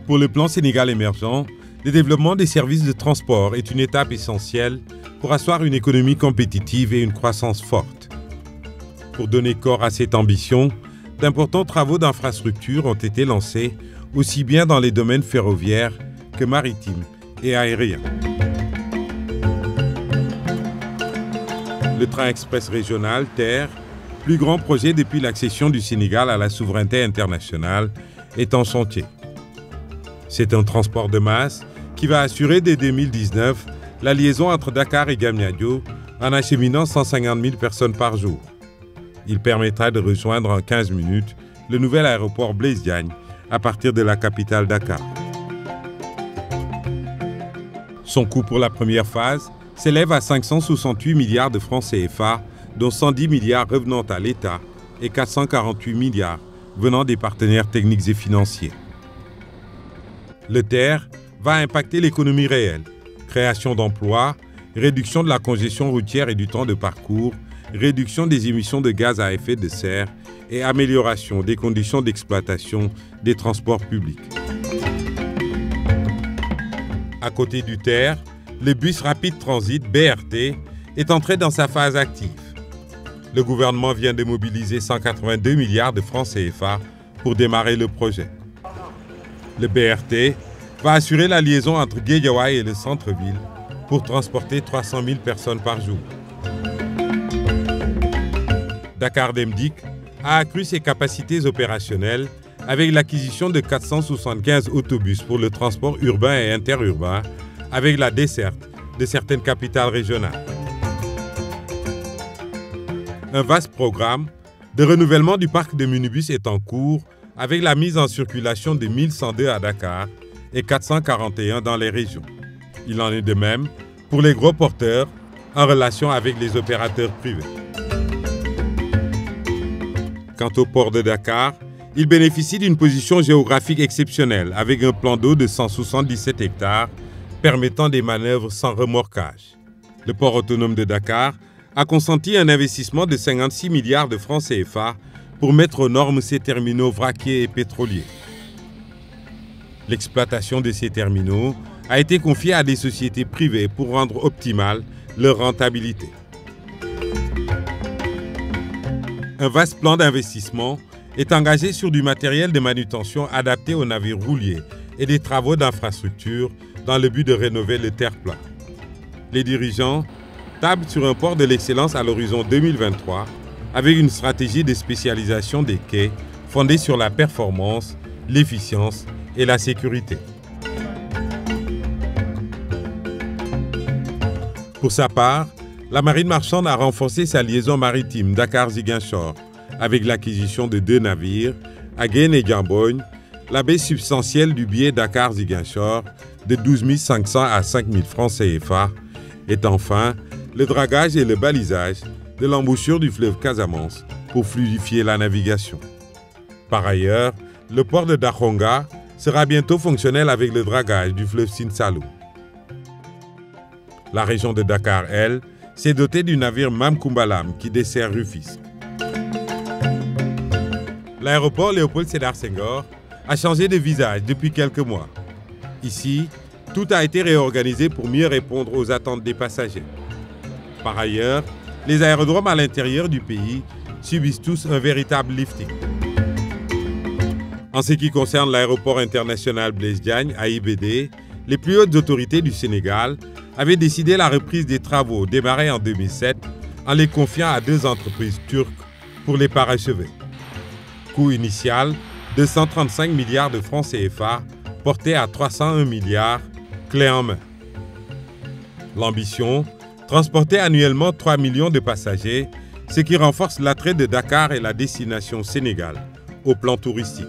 Pour le plan Sénégal émergent, le développement des services de transport est une étape essentielle pour asseoir une économie compétitive et une croissance forte. Pour donner corps à cette ambition, d'importants travaux d'infrastructure ont été lancés, aussi bien dans les domaines ferroviaires que maritimes et aériens. Le train express régional TER, plus grand projet depuis l'accession du Sénégal à la souveraineté internationale, est en chantier. C'est un transport de masse qui va assurer dès 2019 la liaison entre Dakar et Diamniadio en acheminant 150 000 personnes par jour. Il permettra de rejoindre en 15 minutes le nouvel aéroport Blaise Diagne à partir de la capitale Dakar. Son coût pour la première phase s'élève à 568 milliards de francs CFA, dont 110 milliards revenant à l'État et 448 milliards venant des partenaires techniques et financiers. Le TER va impacter l'économie réelle, création d'emplois, réduction de la congestion routière et du temps de parcours, réduction des émissions de gaz à effet de serre et amélioration des conditions d'exploitation des transports publics. À côté du TER, le bus rapide transit BRT est entré dans sa phase active. Le gouvernement vient de mobiliser 182 milliards de francs CFA pour démarrer le projet. Le BRT va assurer la liaison entre Guédiawaye et le centre-ville pour transporter 300 000 personnes par jour. Dakar Demdik a accru ses capacités opérationnelles avec l'acquisition de 475 autobus pour le transport urbain et interurbain avec la desserte de certaines capitales régionales. Un vaste programme de renouvellement du parc de minibus est en cours avec la mise en circulation de 1102 à Dakar et 441 dans les régions. Il en est de même pour les gros porteurs en relation avec les opérateurs privés. Quant au port de Dakar, il bénéficie d'une position géographique exceptionnelle avec un plan d'eau de 177 hectares permettant des manœuvres sans remorquage. Le port autonome de Dakar a consenti un investissement de 56 milliards de francs CFA pour mettre aux normes ses terminaux vraquiers et pétroliers. L'exploitation de ces terminaux a été confiée à des sociétés privées pour rendre optimale leur rentabilité. Un vaste plan d'investissement est engagé sur du matériel de manutention adapté aux navires rouliers et des travaux d'infrastructure dans le but de rénover le terre-plein. Les dirigeants tablent sur un port de l'excellence à l'horizon 2023 avec une stratégie de spécialisation des quais fondée sur la performance, l'efficience et la sécurité. Pour sa part, la marine marchande a renforcé sa liaison maritime Dakar-Ziguinchor avec l'acquisition de 2 navires, Agen et Diambogne, la baisse substantielle du billet Dakar-Ziguinchor de 12 500 à 5 000 francs CFA et enfin le dragage et le balisage de l'embouchure du fleuve Casamance pour fluidifier la navigation. Par ailleurs, le port de Dakhonga sera bientôt fonctionnel avec le dragage du fleuve Sine-Saloum. La région de Dakar, elle, s'est dotée du navire Mamkoumbalam qui dessert Rufisque. L'aéroport Léopold Sédar Senghor a changé de visage depuis quelques mois. Ici, tout a été réorganisé pour mieux répondre aux attentes des passagers. Par ailleurs, les aérodromes à l'intérieur du pays subissent tous un véritable lifting. En ce qui concerne l'aéroport international Blaise Diagne, AIBD, les plus hautes autorités du Sénégal avaient décidé la reprise des travaux démarrés en 2007 en les confiant à 2 entreprises turques pour les parachever. Coût initial de 135 milliards de francs CFA porté à 301 milliards, clé en main. L'ambition, transporter annuellement 3 millions de passagers, ce qui renforce l'attrait de Dakar et la destination Sénégal au plan touristique.